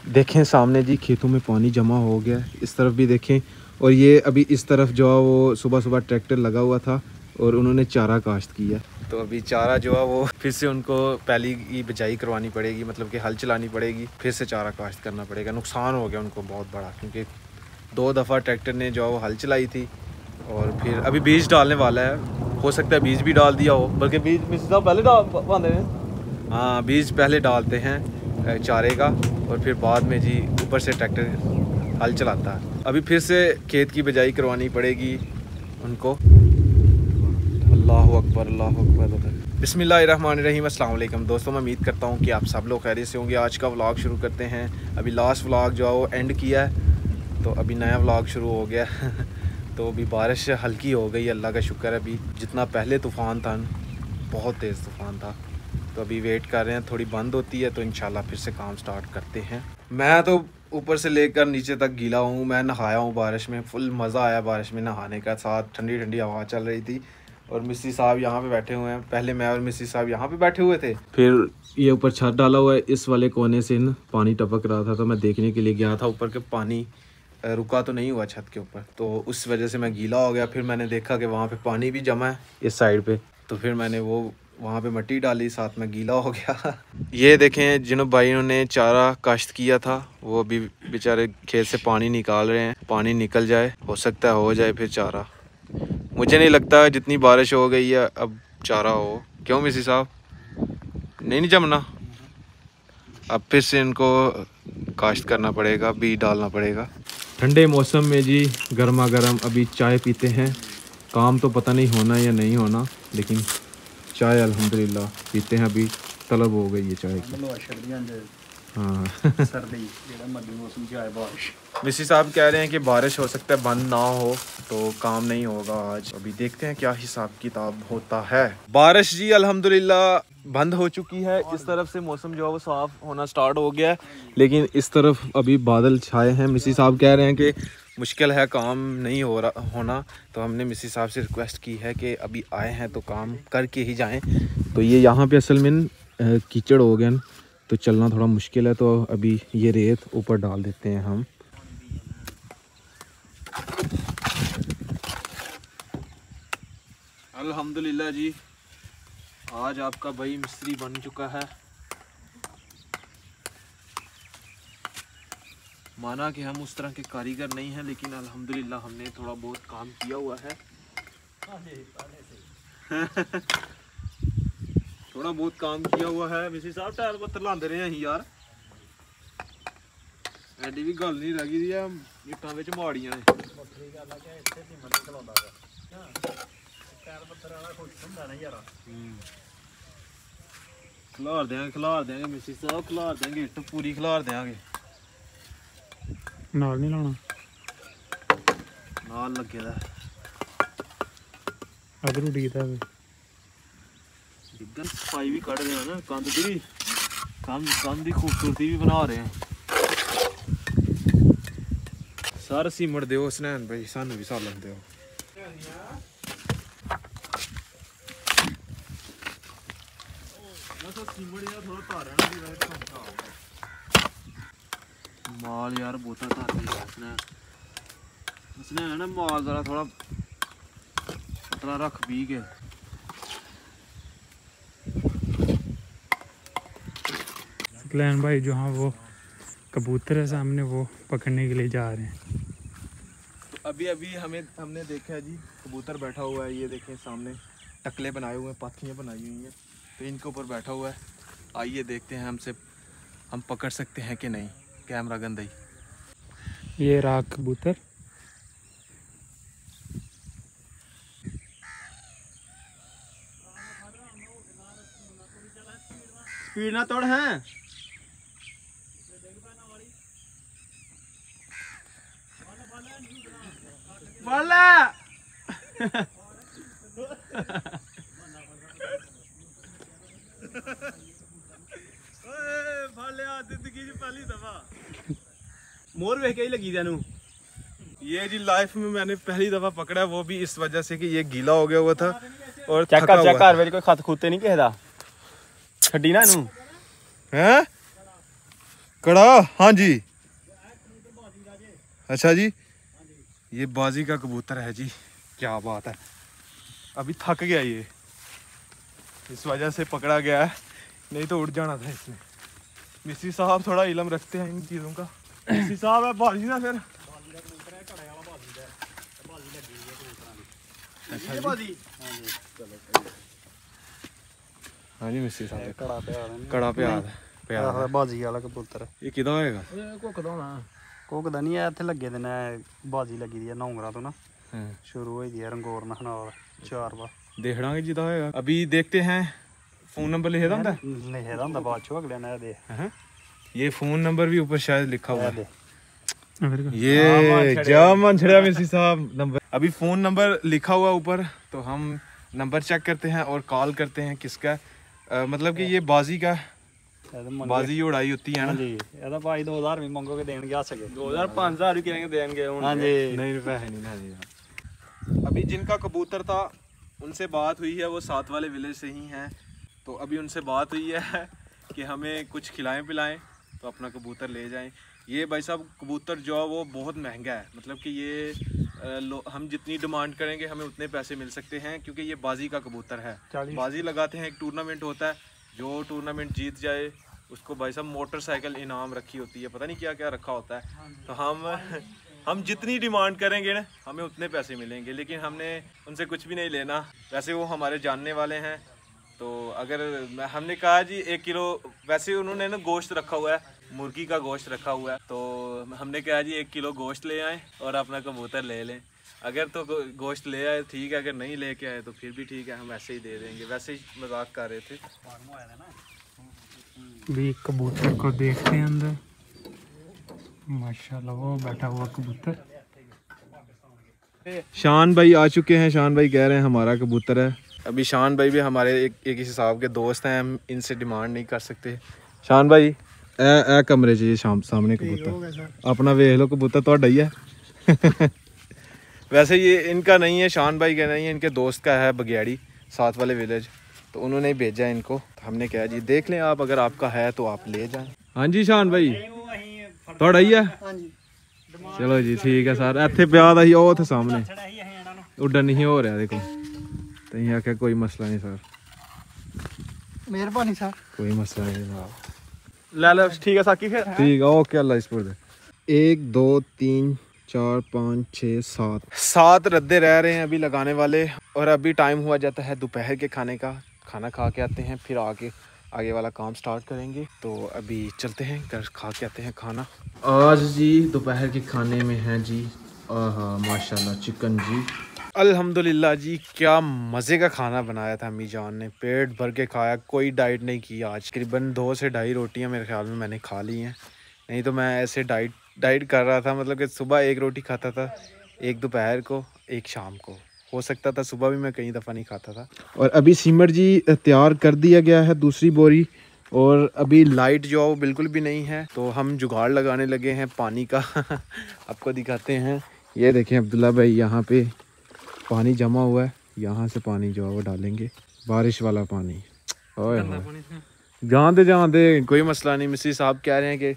देखें सामने जी खेतों में पानी जमा हो गया, इस तरफ भी देखें। और ये अभी इस तरफ जो है वो सुबह सुबह ट्रैक्टर लगा हुआ था और उन्होंने चारा काश्त किया। तो अभी चारा जो है वो फिर से उनको पहली की बिजाई करवानी पड़ेगी, मतलब कि हल चलानी पड़ेगी, फिर से चारा काश्त करना पड़ेगा। नुकसान हो गया उनको बहुत बड़ा, क्योंकि 2 दफ़ा ट्रैक्टर ने जो है वो हल चलाई थी। और फिर अभी बीज डालने वाला है, हो सकता है बीज भी डाल दिया हो, बल्कि बीज पहले डालते हैं। हाँ, बीज पहले डालते हैं चारे का, और फिर बाद में जी ऊपर से ट्रैक्टर हल चलाता है। अभी फिर से खेत की बिजाई करवानी पड़ेगी उनको। अल्लाहु अकबर, अल्लाहु अकबर। बिस्मिल्लाहिर्रहमानिर्रहीम। अस्सलाम वालेकुम दोस्तों, मैं उम्मीद करता हूँ कि आप सब लोग खैरियत से होंगे। आज का व्लॉग शुरू करते हैं। अभी लास्ट व्लॉग जो है वो एंड किया है, तो अभी नया व्लॉग शुरू हो गया। तो अभी बारिश हल्की हो गई, अल्लाह का शुक्र है। अभी जितना पहले तूफ़ान था, बहुत तेज़ तूफ़ान था, तो अभी वेट कर रहे हैं थोड़ी बंद होती है तो इंशाल्लाह फिर से काम स्टार्ट करते हैं। मैं तो ऊपर से लेकर नीचे तक गीला हूँ। मैं नहाया हूँ बारिश में, फुल मज़ा आया बारिश में नहाने का। साथ ठंडी ठंडी हवा चल रही थी और मिस्सी साहब यहाँ पे बैठे हुए हैं। पहले मैं और मिस्सी साहब यहाँ पे बैठे हुए थे, फिर ये ऊपर छत डाला हुआ है, इस वाले कोने से न पानी टपक रहा था, तो मैं देखने के लिए गया था ऊपर के पानी रुका तो नहीं हुआ छत के ऊपर, तो उस वजह से मैं गीला हो गया। फिर मैंने देखा कि वहाँ पे पानी भी जमा है इस साइड पे, तो फिर मैंने वो वहाँ पे मिट्टी डाली, साथ में गीला हो गया। ये देखें जिन भाइयों ने चारा काश्त किया था, वो अभी बेचारे खेत से पानी निकाल रहे हैं। पानी निकल जाए, हो सकता है हो जाए फिर चारा। मुझे नहीं लगता जितनी बारिश हो गई है अब चारा हो। क्यों मिसी साहब, नहीं जमना? अब फिर से इनको काश्त करना पड़ेगा, बीज डालना पड़ेगा। ठंडे मौसम में जी गर्मा गर्म अभी चाय पीते हैं। काम तो पता नहीं होना या नहीं होना, लेकिन चाय अल्हम्दुलिल्लाह पीते हैं। अभी तलब हो गई है चाय की। हाँ। मिसी साहब कह रहे हैं कि बारिश हो सकता है बंद ना हो, तो काम नहीं होगा आज। अभी देखते हैं क्या हिसाब किताब होता है। बारिश जी अल्हम्दुलिल्लाह बंद हो चुकी है। इस तरफ से मौसम जो है वो साफ होना स्टार्ट हो गया है, लेकिन इस तरफ अभी बादल छाए हैं। मिसी साहब कह रहे हैं कि मुश्किल है, काम नहीं हो रहा होना, तो हमने मिसी साहब से रिक्वेस्ट की है कि अभी आए हैं तो काम करके ही जाएं। तो ये यहाँ पे असल में कीचड़ हो गया, तो चलना थोड़ा मुश्किल है, तो अभी ये रेत ऊपर डाल देते हैं हम। अल्हम्दुलिल्लाह जी, आज आपका भाई मिस्त्री बन चुका है। माना कि हम उस तरह के कारीगर नहीं हैं, लेकिन अल्हम्दुलिल्लाह हमने थोड़ा बहुत काम किया हुआ है। थोड़ा बहुत काम किया हुआ है। मिसी साहब टायर पत्थर लाते रहे हैं यार, एडी भी गल नहीं लगी दी है, इट्टां विच माड़ियां ने। खिलार देंगे मिसी साहब, खिलार देंगे, इट्ट पूरी खिलार देंगे। नाल नहीं लाना, नाल लगे दा अदर उड़ीदा है। डिग्गन सफाई भी कट रहे हैं ना, कंध की कंध की खूबसूरती भी बना रहे हैं। सर सीमट दो सनैन भाई, सानू भी सालन दो। माल यार बोता उसने है ना, माल जरा थोड़ा पतला रख पी के। सकलैन भाई जो हाँ वो कबूतर है सामने, वो पकड़ने के लिए जा रहे हैं। तो अभी हमने देखा है जी, कबूतर बैठा हुआ है। ये देखें सामने टकले बनाए हुए हैं, पाथियाँ बनाई हुई हैं, तो इनके ऊपर बैठा हुआ है। आइए देखते हैं हम पकड़ सकते हैं कि नहीं। कैमरा गंदा ही। ये रहा कबूतर। स्पीड ना तोड़ है। मोर वेख के ही लगी तेनू। ये जी लाइफ में मैंने पहली दफा पकड़ा, वो भी इस वजह से कि ये गीला हो गया हुआ था और चेक कर मेरे कोई खत खूते नहीं किसी दा छड्डी ना इनू हैं। कड़ा, हाँ जी। अच्छा जी, ये बाजी का कबूतर है जी, क्या बात है। अभी थक गया ये, इस वजह से पकड़ा गया है, नहीं तो उड़ जाना था इसने। मिस्त्री साहब थोड़ा इलम रखते हैं इन चीज़ों का। मिस्त्री साहब है बाजी ना फिर। अच्छा जी, हाँ जी मिस्त्री साहब, कड़ा प्यार बाजी वाला कबूतर। ये किदा होएगा? कोकदा नहीं है, इत्थे लगे दे ने बाजी लगी दी है नौंगरा तो ना शुरू हुई दी है रंगोर नाल 4 बार देखना जिदा होएगा। अभी देखते हैं, फोन नंबर लिखे होता है? लिखे होता बाद चो अगले ने दे। ये फोन नंबर भी ऊपर शायद लिखा हुआ है। ये जामन छड़िया मिस्त्री साहब नंबर, अभी फोन नंबर लिखा हुआ ऊपर, तो हम नंबर चेक करते हैं और कॉल करते हैं किसका। मतलब कि ये बाजी का, बाजी उड़ाई होती है ना जी। ਇਹਦਾ ਭਾਈ 2000 ਵੀ ਮੰਗੋਗੇ ਦੇਣਗੇ ਆ ਸਕੇ 2000 5000 भी कहेंगे देंगे। हाँ जी, नहीं रुपए है नहीं ना। अभी जिनका कबूतर था उनसे बात हुई है, वो साथ वाले विलेज से ही हैं, तो अभी उनसे बात हुई है कि हमें कुछ खिलाएं पिलाएं तो अपना कबूतर ले जाएं। ये भाई साहब कबूतर जो है वो बहुत महंगा है, मतलब कि ये हम जितनी डिमांड करेंगे हमें उतने पैसे मिल सकते हैं, क्योंकि ये बाजी का कबूतर है। बाजी लगाते हैं, एक टूर्नामेंट होता है, जो टूर्नामेंट जीत जाए उसको भाई साहब मोटरसाइकिल इनाम रखी होती है, पता नहीं क्या क्या रखा होता है। तो हम जितनी डिमांड करेंगे ना हमें उतने पैसे मिलेंगे, लेकिन हमने उनसे कुछ भी नहीं लेना। वैसे वो हमारे जानने वाले हैं, तो अगर हमने कहा जी 1 किलो, वैसे उन्होंने ना गोश्त रखा हुआ है, मुर्गी का गोश्त रखा हुआ है, तो हमने कहा जी 1 किलो गोश्त ले आएँ और अपना कबूतर ले लें। अगर तो गोश्त ले आए ठीक है, अगर नहीं लेके आए तो फिर भी ठीक है, हम ऐसे ही दे देंगे। वैसे ही मजाक कर रहे थे। भी कबूतर को देखते हैं अंदर, माशाल्लाह वो बैठा हुआ कबूतर। शान भाई आ चुके हैं, शान भाई कह रहे हैं हमारा कबूतर है। अभी शान भाई भी हमारे एक हिसाब के दोस्त हैं, हम इनसे डिमांड नहीं कर सकते। शान भाई ए कमरे च शाम सामने कबूतर अपना वेख लो, कबूतर तो ही है। वैसे ये इनका नहीं है, शान भाई का नहीं है, इनके दोस्त का है, बगियाड़ी साथ वाले विलेज, तो उन्होंने ही भेजा है इनको। तो हमने कहा जी देख लें आप, अगर आपका है तो आप ले जाएं। हाँ जी शान भाई थोड़ा ही है, चलो जी ठीक है सर। इत्थे प्याद ही वो थे सामने उड्डन नहीं हो रहा, देखो तो ये आख्या कोई मसला नहीं सर, मेहरबानी सर, कोई मसला नहीं जनाब, ले लो ठीक है साकी फिर ठीक है ओके अल्लाह इस्पुर। 1 2 3 4 5 6 7 रद्दे रह रहे हैं अभी लगाने वाले, और अभी टाइम हुआ जाता है दोपहर के खाने का। खाना खा के आते हैं, फिर आगे वाला काम स्टार्ट करेंगे। तो अभी चलते हैं घर, खा के आते हैं खाना। आज जी दोपहर के खाने में है जी माशाल्लाह चिकन जी, अल्हम्दुलिल्लाह जी। क्या मज़े का खाना बनाया था अम्मी जान ने, पेट भर के खाया, कोई डाइट नहीं की आज। तकरीबन 2 से 2.5 रोटियाँ मेरे ख्याल में मैंने खा ली हैं, नहीं तो मैं ऐसे डाइट कर रहा था, मतलब कि सुबह 1 रोटी खाता था, 1 दोपहर को, 1 शाम को, हो सकता था सुबह भी मैं कई दफ़ा नहीं खाता था। और अभी सिमर जी तैयार कर दिया गया है दूसरी बोरी, और अभी लाइट जो है वो बिल्कुल भी नहीं है, तो हम जुगाड़ लगाने लगे हैं पानी का। आपको दिखाते हैं, ये देखें अब्दुल्ला भाई, यहाँ पे पानी जमा हुआ है, यहाँ से पानी जो है वो डालेंगे, बारिश वाला पानी। जहाँ दे कोई मसला नहीं, मिस्त्री साहब कह रहे हैं कि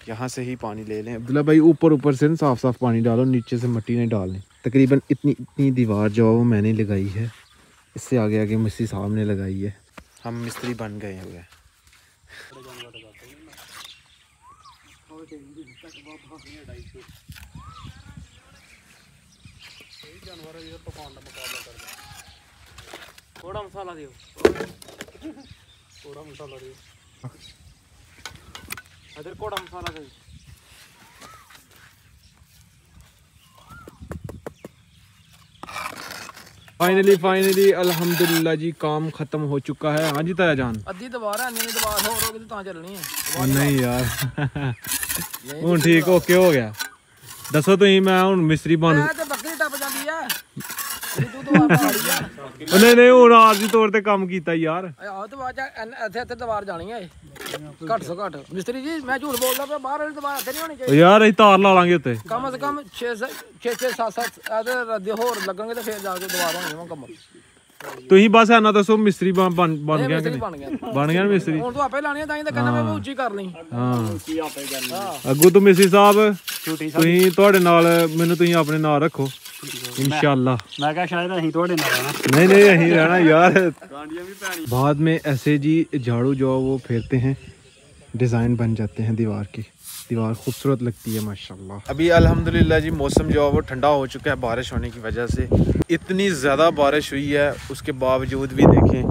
यहाँ से ही पानी ले लें। अब्दुल्ला भाई ऊपर से ना साफ पानी डालो, नीचे से मिट्टी नहीं डालनी। तकरीबन इतनी दीवार जो है वो मैंने लगाई है, इससे आगे मिस्त्री साहब ने लगाई है, हम मिस्त्री बन गए हुए हैं। थोड़ा मसाला दियो, इधर कोड़ा मसाला दे। फाइनली अल्हम्दुलिल्लाह जी काम खत्म हो चुका है। हाँ जी ताया जान, अद्धी दोबारा हो चलनी है नहीं यार हूँ ठीक ओके हो गया। दसो तुम, मैं हूँ मिस्त्री बन बकरी टप जाती है नहीं हूँ आरजी तौर पर काम किया यार। इत्थे दीवार जानी है घट से घट। मिस्त्री जी मैं झूठ बोलदा पे, बाहर वाली दीवार इत्थे नहीं होनी चाहिए यार, ਅਸੀਂ तार ला लांगे उत्ते, कम से कम 6 7 रद्दे होर लगणगे ते फिर जाके दीवार होनी है मुकम्मल। ਤੁਸੀਂ ਬਸ ਇਹਨਾਂ ਦੱਸੋ ਮਿਸਤਰੀ ਬਣ ਗਿਆ ਕਿ ਨਹੀਂ ਬਣ ਗਿਆ ਮਿਸਤਰੀ ਹੁਣ ਤੂੰ ਆਪੇ ਲਾਣੀ ਤਾਂ ਹੀ ਤਾਂ ਕਹਿੰਦਾ ਮੈਂ ਉੱਚੀ ਕਰ ਲਈ ਹਾਂ ਕੀ ਆਪੇ ਕਰਨਾ ਅੱਗੋਂ ਤੋਂ ਮਿਸਤਰੀ ਸਾਹਿਬ ਛੋਟੀ ਤੁਸੀਂ ਤੁਹਾਡੇ ਨਾਲ ਮੈਨੂੰ ਤੁਸੀਂ ਆਪਣੇ ਨਾਲ ਰੱਖੋ इंशाल्लाह। मैं क्या शायद ਅਸੀਂ ਤੁਹਾਡੇ ਨਾਲ रहना नहीं नहीं यहीं रहना यार। गांडियां भी पैनी बाद में ऐसे जी झाड़ू जो वो फेरते हैं डिज़ाइन बन जाते हैं दीवार की, दीवार खूबसूरत लगती है माशाल्लाह। अभी अल्हम्दुलिल्लाह जी मौसम जो है वो ठंडा हो चुका है बारिश होने की वजह से। इतनी ज़्यादा बारिश हुई है उसके बावजूद भी देखें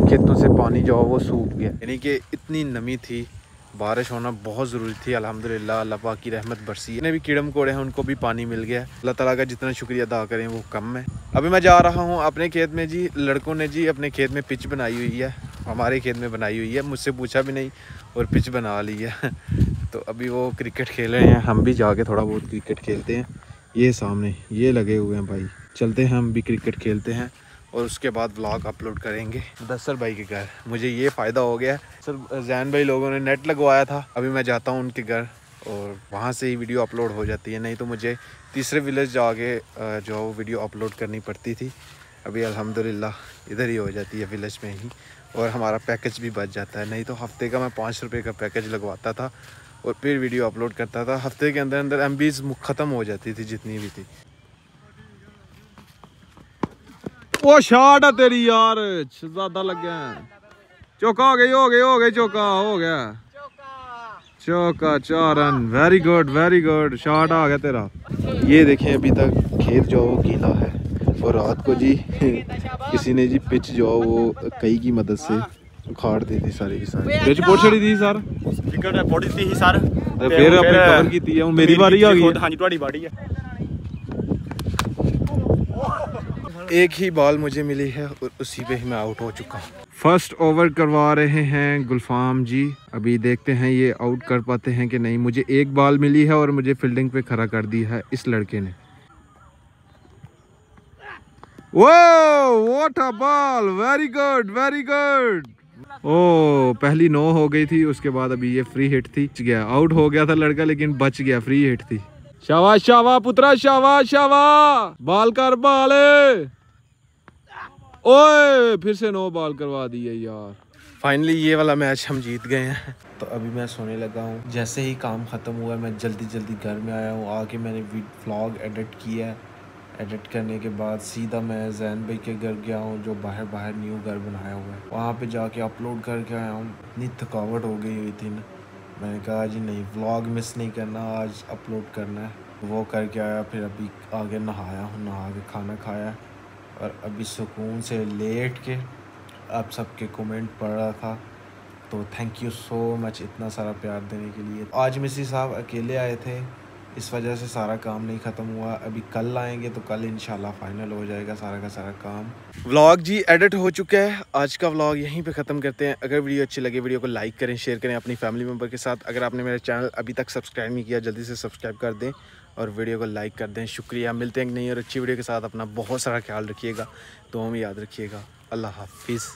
खेतों से पानी जो है वो सूख गया, यानी कि इतनी नमी थी। बारिश होना बहुत ज़रूरी थी। अल्हम्दुलिल्लाह अल्लाह पाक की रहमत बरसी है। जितने भी कीड़े मकोड़े हैं उनको भी पानी मिल गया। अल्लाह ताला का जितना शुक्रिया अदा करें वो कम है। अभी मैं जा रहा हूँ अपने खेत में जी। लड़कों ने जी अपने खेत में पिच बनाई हुई है, हमारे खेत में बनाई हुई है, मुझसे पूछा भी नहीं और पिच बना ली है। तो अभी वो क्रिकेट खेल रहे हैं, हम भी जाके थोड़ा बहुत क्रिकेट खेलते हैं। ये सामने ये लगे हुए हैं भाई, चलते हैं हम भी क्रिकेट खेलते हैं और उसके बाद व्लॉग अपलोड करेंगे मुदस्सर भाई के घर। मुझे ये फ़ायदा हो गया सर, जैन भाई लोगों ने नेट लगवाया था। अभी मैं जाता हूँ उनके घर और वहाँ से ही वीडियो अपलोड हो जाती है, नहीं तो मुझे तीसरे विलेज जाके जो वो वीडियो अपलोड करनी पड़ती थी। अभी अल्हम्दुलिल्लाह इधर ही हो जाती है विलेज में ही, और हमारा पैकेज भी बच जाता है। नहीं तो हफ्ते का मैं 5 रुपये का पैकेज लगवाता था और फिर वीडियो अपलोड करता था। हफ्ते के अंदर अंदर MBs ख़त्म हो जाती थी जितनी भी थी। वो शॉट है तेरी यार, ज्यादा लग गया। चौका हो गई चौका हो गया, चौका 4 रन। वेरी गुड शॉट आ गया तेरा। ये देखें अभी तक खेत जो वो गीला है और रात को जी किसी ने जी पिच जो वो कई की मदद से उखाड़ दी थी सारी की सारी। पिच बहुत छड़ी थी सर, विकेट पड़ी थी सर, फिर अपनी कवर की थी। मेरी बारी आ गई। हाँ जी ਤੁਹਾਡੀ ਬਾਰੀ है। एक ही बॉल मुझे मिली है और उसी पे ही मैं आउट हो चुका हूँ। फर्स्ट ओवर करवा रहे हैं गुलफाम जी। अभी देखते हैं ये आउट कर पाते हैं कि नहीं। मुझे एक बॉल मिली है और मुझे फील्डिंग पे खड़ा कर दिया है इस लड़के ने। वो what a ball, very good. ओ पहली 9 हो गई थी, उसके बाद अभी ये फ्री हिट थी। गया आउट हो गया था लड़का लेकिन बच गया, फ्री हिट थी। शाबाश पुत्रा शाबाश, बॉल कर बॉल। ओए फिर से 9 बॉल करवा दी है यार। फाइनली ये वाला मैच हम जीत गए हैं। तो अभी मैं सोने लगा हूँ। जैसे ही काम ख़त्म हुआ मैं जल्दी घर में आया हूँ। आके मैंने व्लॉग एडिट किया। एडिट करने के बाद सीधा मैं जैन भाई के घर गया हूँ जो बाहर न्यू घर बनाया हुआ है। वहाँ पे जाके अपलोड करके आया हूँ। इतनी थकावट हो गई हुई थी ना, मैंने कहा जी नहीं व्लॉग मिस नहीं करना, आज अपलोड करना है। वो करके आया, फिर अभी आगे नहाया हूँ, नहा के खाना खाया और अभी सुकून से लेट के अब सबके कमेंट पढ़ रहा था। तो थैंक यू सो मच इतना सारा प्यार देने के लिए। आज मिसी साहब अकेले आए थे, इस वजह से सारा काम नहीं ख़त्म हुआ। अभी कल आएंगे तो कल इंशाल्लाह फाइनल हो जाएगा सारा का सारा काम। व्लॉग जी एडिट हो चुका है। आज का व्लॉग यहीं पे ख़त्म करते हैं। अगर वीडियो अच्छी लगे वीडियो को लाइक करें, शेयर करें अपनी फैमिली मेम्बर के साथ। अगर आपने मेरा चैनल अभी तक सब्सक्राइब नहीं किया जल्दी से सब्सक्राइब कर दें और वीडियो को लाइक कर दें। शुक्रिया। मिलते हैं एक नई और अच्छी वीडियो के साथ। अपना बहुत सारा ख्याल रखिएगा, दुआ में याद रखिएगा। अल्लाह हाफिज़।